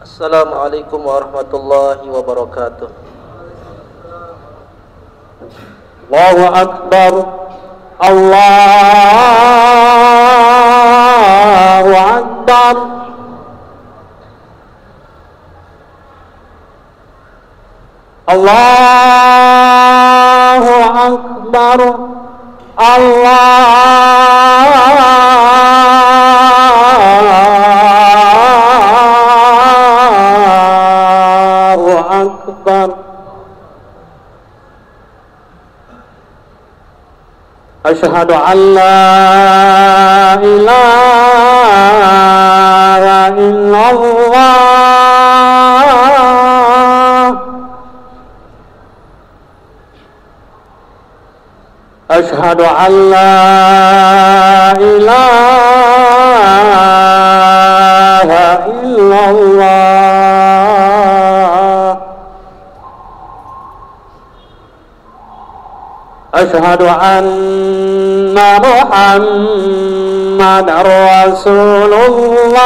Assalamualaikum warahmatullahi wabarakatuh. Allahu Akbar. Allahu Akbar. Allahu Akbar. Allahu Akbar. Asyhadu an la ilaha illallah. Asyhadu an la ilaha illallah. Asyhadu anna Muhammadar Rasulullah.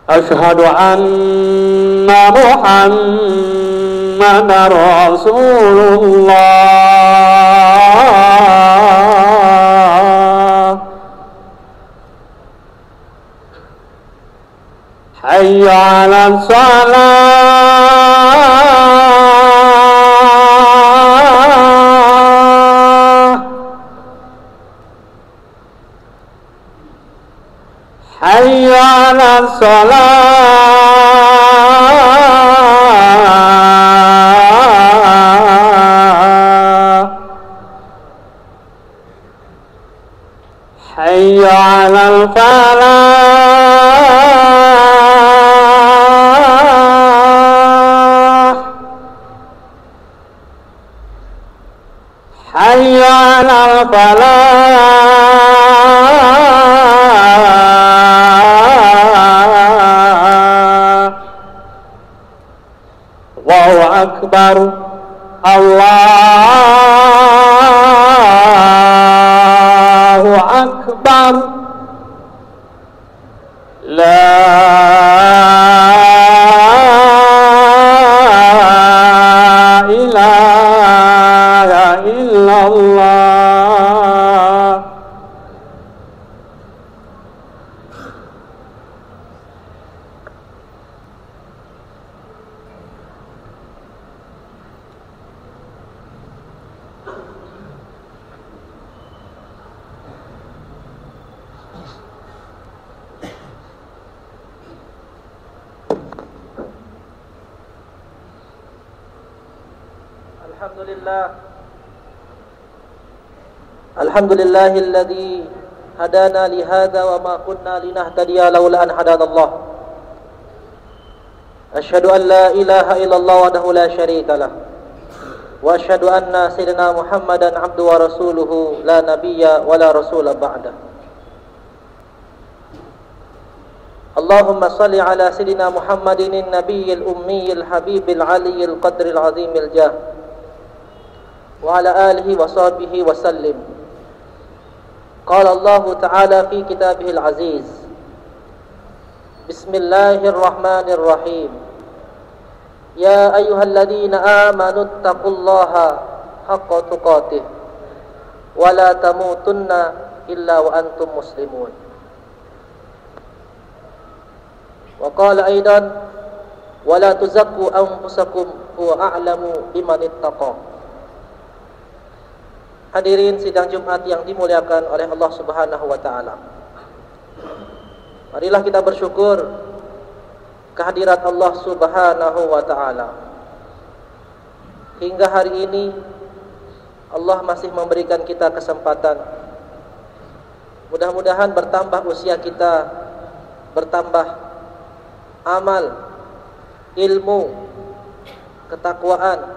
Asyhadu anna Muhammadar Rasulullah. Hayya 'alas shalah. Hayya 'alas shalah. Hayya 'alal falah. Hayya 'alal falah. Allahu Akbar. Allahu Akbar. La ilaha illallah. Alhamdulillahilladzi hadana li hadza wa ma kunna linahtadiya laula an hadanallah. Asyhadu an la ilaha illallah wahdahu la syarika lah. Wa asyhadu anna sayyidina Muhammadan abdu wa rasuluhu la nabiyya wa la rasula ba'da. Allahumma salli ala sayyidina Muhammadin nabiyyil ummiyil habibil aliyyil qadril azimil jah wa ala alihi wa sahbihi wa sallim. Qala Allah Ta'ala fi kitabihil aziz. Bismillahirrahmanirrahim. Ya ayyuhalladzina amanu taqullaha haqqa tuqatih wa la tamutunna illa wa antum muslimun. Wa qala aidan wa la tuzakku anfusakum huwa a'lamu biman ittaqa. Hadirin sidang Jumat yang dimuliakan oleh Allah Subhanahu wa taala. Marilah kita bersyukur kehadirat Allah Subhanahu wa taala. Hingga hari ini Allah masih memberikan kita kesempatan. Mudah-mudahan bertambah usia kita, bertambah amal, ilmu, ketakwaan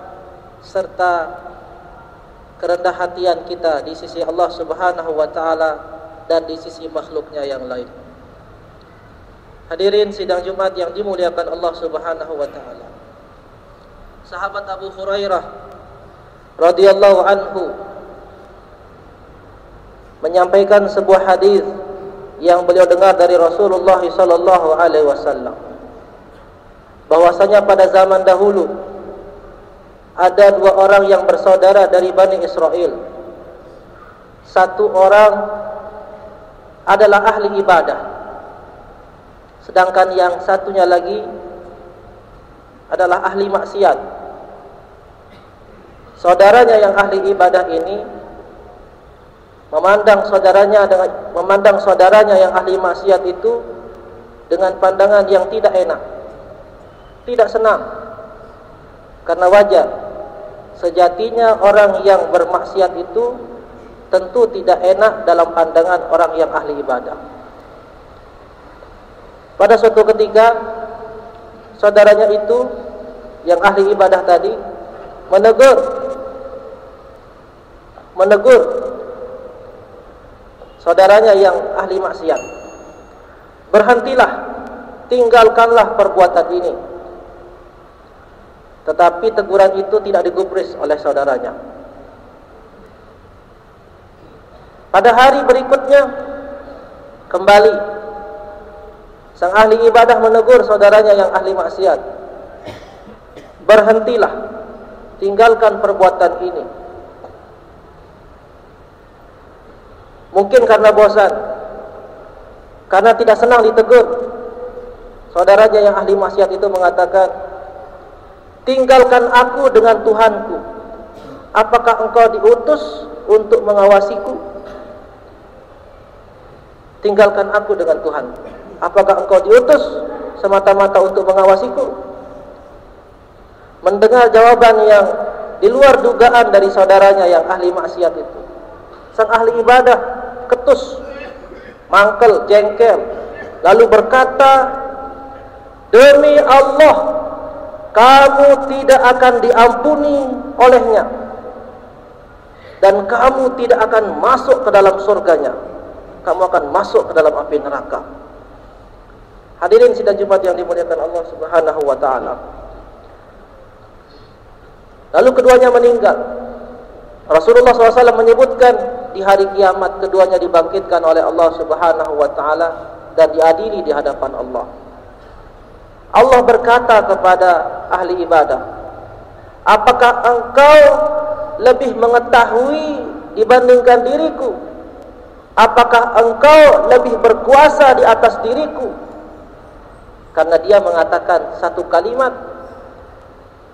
serta kerendah hatian kita di sisi Allah Subhanahu wa taala dan di sisi makhluknya yang lain. Hadirin sidang Jumat yang dimuliakan Allah Subhanahu wa taala. Sahabat Abu Hurairah radhiyallahu anhu menyampaikan sebuah hadis yang beliau dengar dari Rasulullah sallallahu alaihi wasallam, bahwasanya pada zaman dahulu ada dua orang yang bersaudara dari Bani Israel. Satu orang adalah ahli ibadah, sedangkan yang satunya lagi adalah ahli maksiat. Saudaranya yang ahli ibadah ini memandang saudaranya yang ahli maksiat itu dengan pandangan yang tidak enak, tidak senang. Karena wajar, sejatinya orang yang bermaksiat itu tentu tidak enak dalam pandangan orang yang ahli ibadah. Pada suatu ketika, saudaranya itu yang ahli ibadah tadi menegur saudaranya yang ahli maksiat. Berhentilah, tinggalkanlah perbuatan ini. Tetapi teguran itu tidak digubris oleh saudaranya. Pada hari berikutnya kembali sang ahli ibadah menegur saudaranya yang ahli maksiat. Berhentilah, tinggalkan perbuatan ini. Mungkin karena bosan, karena tidak senang ditegur, saudaranya yang ahli maksiat itu mengatakan, tinggalkan aku dengan Tuhanku. Apakah engkau diutus untuk mengawasiku? Tinggalkan aku dengan Tuhanku. Apakah engkau diutus semata-mata untuk mengawasiku? Mendengar jawaban yang di luar dugaan dari saudaranya yang ahli maksiat itu, sang ahli ibadah ketus, mangkel, jengkel, lalu berkata, demi Allah, kamu tidak akan diampuni olehnya, dan kamu tidak akan masuk ke dalam surganya. Kamu akan masuk ke dalam api neraka. Hadirin sidang Jumat yang dimuliakan Allah Subhanahu wa taala. Lalu keduanya meninggal. Rasulullah SAW menyebutkan di hari kiamat keduanya dibangkitkan oleh Allah Subhanahu wa taala dan diadili di hadapan Allah. Allah berkata kepada ahli ibadah, apakah engkau lebih mengetahui dibandingkan diriku? Apakah engkau lebih berkuasa di atas diriku? Karena dia mengatakan satu kalimat,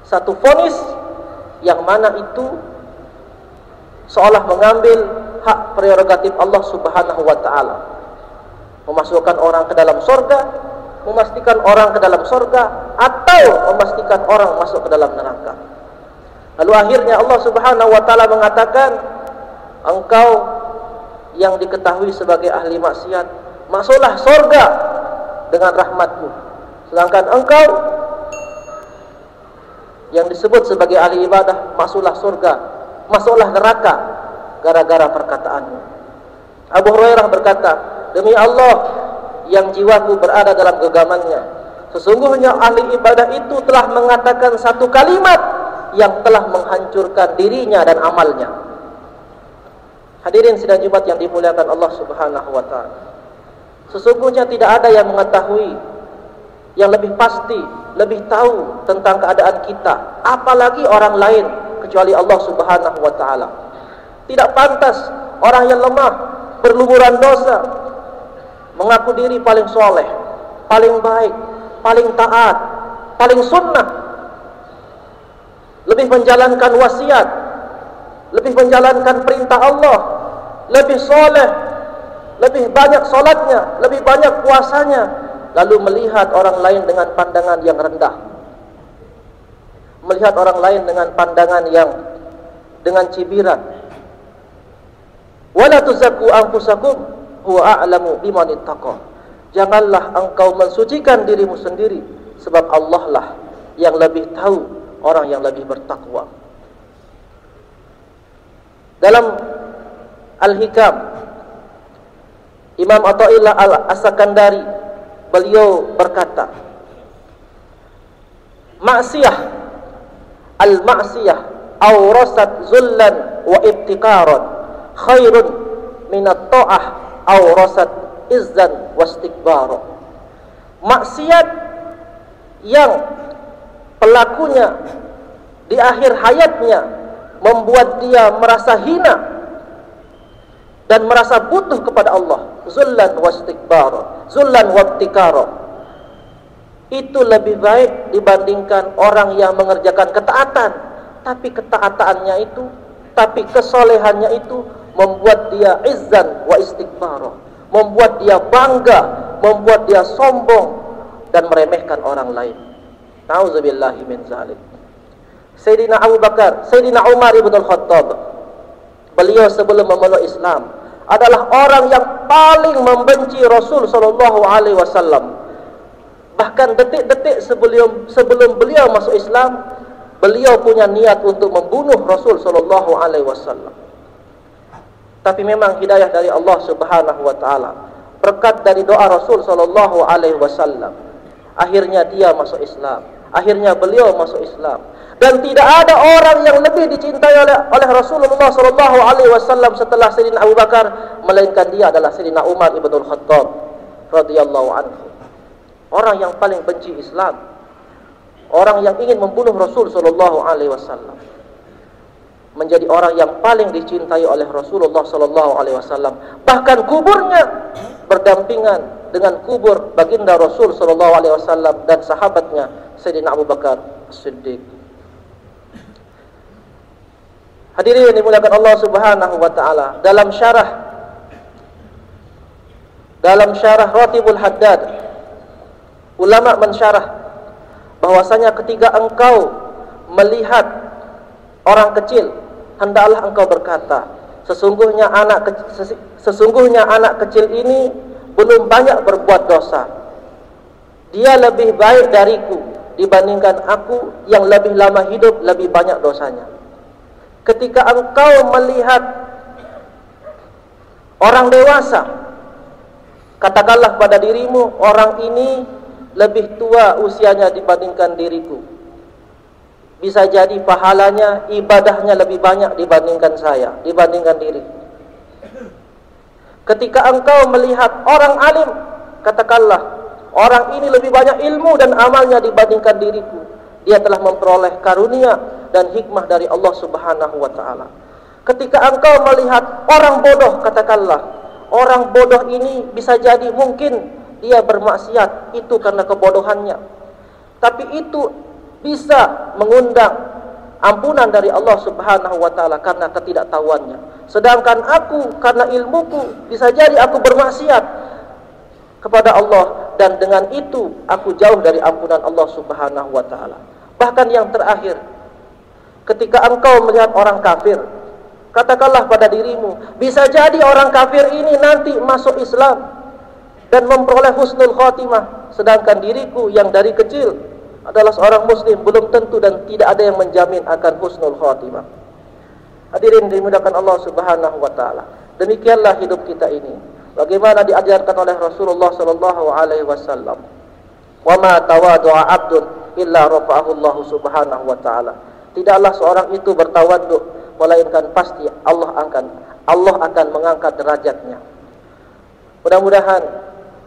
satu vonis yang mana itu seolah mengambil hak prerogatif Allah Subhanahu wa taala. Memasukkan orang ke dalam surga, memastikan orang ke dalam surga, atau memastikan orang masuk ke dalam neraka. Lalu akhirnya Allah Subhanahu wa taala mengatakan, engkau yang diketahui sebagai ahli maksiat, masuklah surga dengan rahmatku. Sedangkan engkau yang disebut sebagai ahli ibadah, masuklah surga, masuklah neraka gara-gara perkataanmu. Abu Hurairah berkata, demi Allah yang jiwaku berada dalam genggamannya, sesungguhnya ahli ibadah itu telah mengatakan satu kalimat yang telah menghancurkan dirinya dan amalnya. Hadirin sidang Jumat yang dimuliakan Allah Subhanahu wa taala. Sesungguhnya tidak ada yang mengetahui, yang lebih pasti, lebih tahu tentang keadaan kita, apalagi orang lain kecuali Allah Subhanahu wa taala. Tidak pantas orang yang lemah, berlumuran dosa, mengaku diri paling soleh, paling baik, paling taat, paling sunnah, lebih menjalankan wasiat, lebih menjalankan perintah Allah, lebih soleh, lebih banyak solatnya, lebih banyak puasanya, lalu melihat orang lain dengan pandangan yang rendah, melihat orang lain dengan pandangan yang dengan cibiran. Wala tuzakku anfusakum huwa a'lamu biman ittaqa. Janganlah engkau mensucikan dirimu sendiri, sebab Allah lah yang lebih tahu orang yang lebih bertakwa. Dalam Al-Hikam, Imam Athaillah Al-As-Sakandari beliau berkata, Al-ma'siyah awrasat zullan wa ibtikaran khairun minat ta'ah awrasat izzan wastikbara. Maksiat yang pelakunya di akhir hayatnya membuat dia merasa hina dan merasa butuh kepada Allah, zullan wastikbara, zullan wabtikara, itu lebih baik dibandingkan orang yang mengerjakan ketaatan, tapi ketaatannya itu, tapi kesolehannya itu membuat dia izzan wa istikbara, membuat dia bangga, membuat dia sombong dan meremehkan orang lain. Nauzubillahi min zalik. Sayyidina Abu Bakar, Sayyidina Umar ibn al-Khattab, beliau sebelum memeluk Islam adalah orang yang paling membenci Rasul sallallahu alaihi wasallam. Bahkan detik-detik sebelum beliau masuk Islam, beliau punya niat untuk membunuh Rasul sallallahu alaihi wasallam. Tapi memang hidayah dari Allah Subhanahu wa taala, berkat dari doa Rasul sallallahu alaihi wasallam, akhirnya dia masuk Islam. Akhirnya beliau masuk Islam. Dan tidak ada orang yang lebih dicintai oleh Rasulullah sallallahu alaihi wasallam setelah Sayyidina Abu Bakar, melainkan dia adalah Sayyidina Umar ibn al-Khattab radhiyallahu anhu. Orang yang paling benci Islam, orang yang ingin membunuh Rasul sallallahu alaihi wasallam, menjadi orang yang paling dicintai oleh Rasulullah sallallahu alaihi wasallam. Bahkan kuburnya berdampingan dengan kubur baginda Rasul sallallahu alaihi wasallam dan sahabatnya Sayyidina Abu Bakar As-Siddiq. Hadirin yang dimuliakan Allah Subhanahu wa taala, dalam syarah Ratibul Haddad, ulama mensyarah bahwasanya ketika engkau melihat orang kecil, hendaklah engkau berkata, sesungguhnya anak kecil ini belum banyak berbuat dosa. Dia lebih baik dariku dibandingkan aku yang lebih lama hidup, lebih banyak dosanya. Ketika engkau melihat orang dewasa, katakanlah pada dirimu, orang ini lebih tua usianya dibandingkan diriku. Bisa jadi pahalanya, ibadahnya lebih banyak dibandingkan saya, dibandingkan diri. Ketika engkau melihat orang alim, katakanlah orang ini lebih banyak ilmu dan amalnya dibandingkan diriku. Dia telah memperoleh karunia dan hikmah dari Allah Subhanahu wa taala. Ketika engkau melihat orang bodoh, katakanlah orang bodoh ini bisa jadi mungkin dia bermaksiat itu karena kebodohannya, tapi itu bisa mengundang ampunan dari Allah Subhanahu wa taala karena ketidaktahuannya. Sedangkan aku karena ilmuku bisa jadi aku bermaksiat kepada Allah, dan dengan itu aku jauh dari ampunan Allah Subhanahu wa taala. Bahkan yang terakhir, ketika engkau melihat orang kafir, katakanlah pada dirimu, bisa jadi orang kafir ini nanti masuk Islam dan memperoleh husnul khotimah, sedangkan diriku yang dari kecil adalah seorang muslim, belum tentu dan tidak ada yang menjamin akan husnul khotimah. Hadirin dimuliakan Allah Subhanahu wa taala. Demikianlah hidup kita ini, bagaimana diajarkan oleh Rasulullah sallallahu alaihi wasallam. Wa ma tawadu'a 'abdun illa rafa'ahu Allah Subhanahu wa taala. Tidaklah seorang itu bertawaduk, melainkan pasti Allah akan mengangkat derajatnya. Mudah-mudahan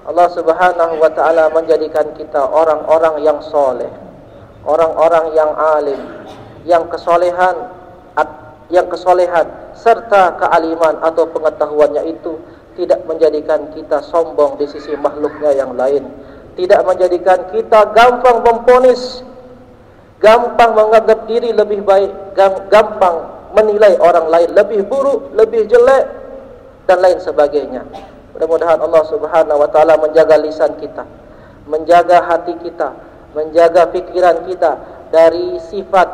Allah Subhanahu wa taala menjadikan kita orang-orang yang soleh, orang-orang yang alim, yang kesolehan serta kealiman atau pengetahuannya itu tidak menjadikan kita sombong di sisi makhluknya yang lain, tidak menjadikan kita gampang memponis, gampang menganggap diri lebih baik, gampang menilai orang lain lebih buruk, lebih jelek dan lain sebagainya. Mudah-mudahan Allah Subhanahu wa taala menjaga lisan kita, menjaga hati kita, menjaga pikiran kita dari sifat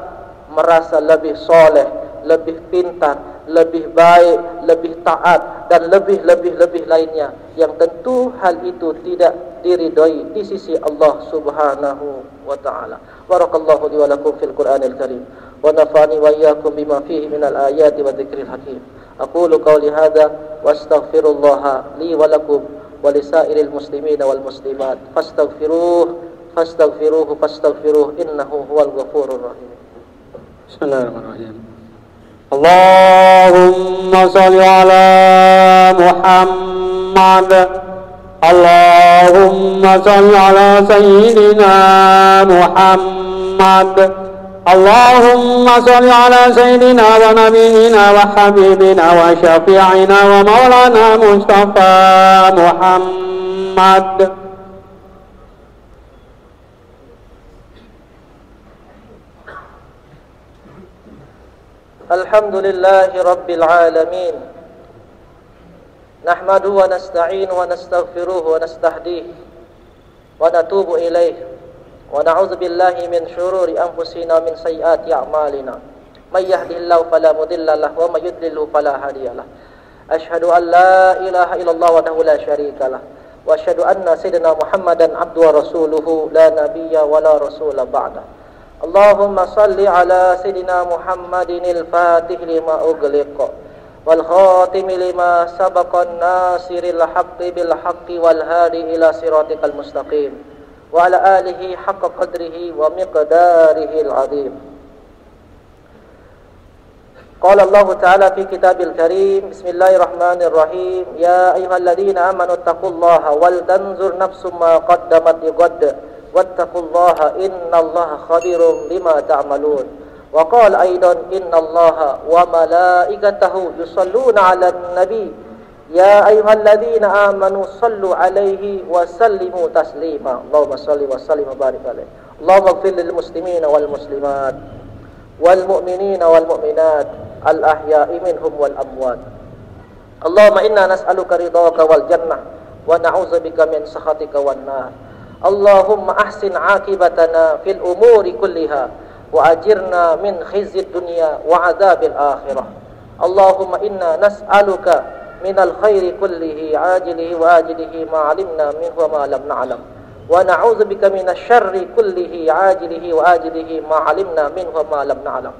merasa lebih soleh, lebih pintar, lebih baik, lebih taat dan lebih lainnya, yang tentu hal itu tidak diridhoi di sisi Allah Subhanahu wa taala. Barakallahu li wa lakum fil Qur'anil Karim wa nafa'ani wa iyyakum bima fihi minal ayati wa dzikril hakim. Aqulu qawli hadza wa astaghfirullah li wa lakum wa lisairil muslimina wal muslimat fastaghfiruhu innahu huwal ghafurur rahim. Bismillahirrahmanirrahim. Allahumma صل على محمد. اللهم صل على سيدنا محمد. اللهم صل على سيدنا ونبينا وحبيبنا وشفيعنا ومولانا مصطفى محمد. الحمد لله رب العالمين نحمده ونستعينه ونستغفره ونستهديه ونتوب إليه ونعوذ بالله من شرور أنفسنا ومن سيئات أعمالنا من يهده الله فلا مضل له ومن يضلل فلا هادي له أشهد أن لا إله إلا الله وحده لا شريك له وأشهد أن سيدنا محمدا عبده ورسوله لا نبي ولا رسول بعده. اللهم صل على سيدنا محمد الفاتح لما أغلق والخاتم لما سبق الناصر الحق بالحق والهادي إلى صراطك المستقيم وعلى آله حق قدره ومقداره العظيم. قال الله تعالى في كتاب الكريم بسم الله الرحمن الرحيم يا أيها الذين آمنوا اتقوا الله ولتنظر نفس ما قدمت لغد واتقوا الله إن الله خبير بما تعملون. وقال أيضا إن الله وملائكته يصلون على النبي يا أيها الذين آمنوا صلوا عليه وسلموا تسليما. اللهم صل وسلم وبارك عليه. اللهم اغفر للمسلمين والمسلمات والمؤمنين والمؤمنات الأحياء منهم والأموات. اللهم إنا نسألك رضاك والجنة ونعوذ بك من سخطك والنار. اللهم أحسن عاقبتنا في الأمور كلها وأجرنا من خزي الدنيا وعذاب الآخرة. اللهم إنا نسألك من الخير كله عاجله وآجله ما علمنا منه وما لم نعلم ونعوذ بك من الشر كله عاجله وآجله ما علمنا منه وما لم نعلم.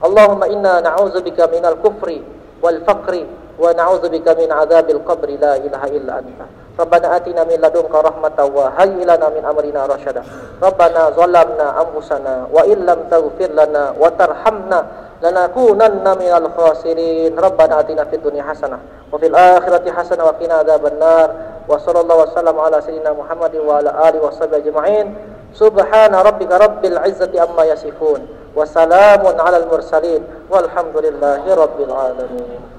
اللهم إنا نعوذ بك من الكفر والفقر ونعوذ بك من عذاب القبر لا إله إلا أنت. ربنا آتنا من لدنك رحمة وهيئ لنا من أمرنا رشدا. ربنا ظلمنا أنفسنا وإن لم تغفر لنا وترحمنا لنكونن من الخاسرين. ربنا آتنا في الدنيا حسنة وفي الآخرة حسنة وقنا عذاب النار. وصلى الله وسلم على سيدنا محمد وعلى آله وصحبه أجمعين. سبحان ربك رب العزة عما يصفون وسلام على المرسلين والحمد لله رب العالمين.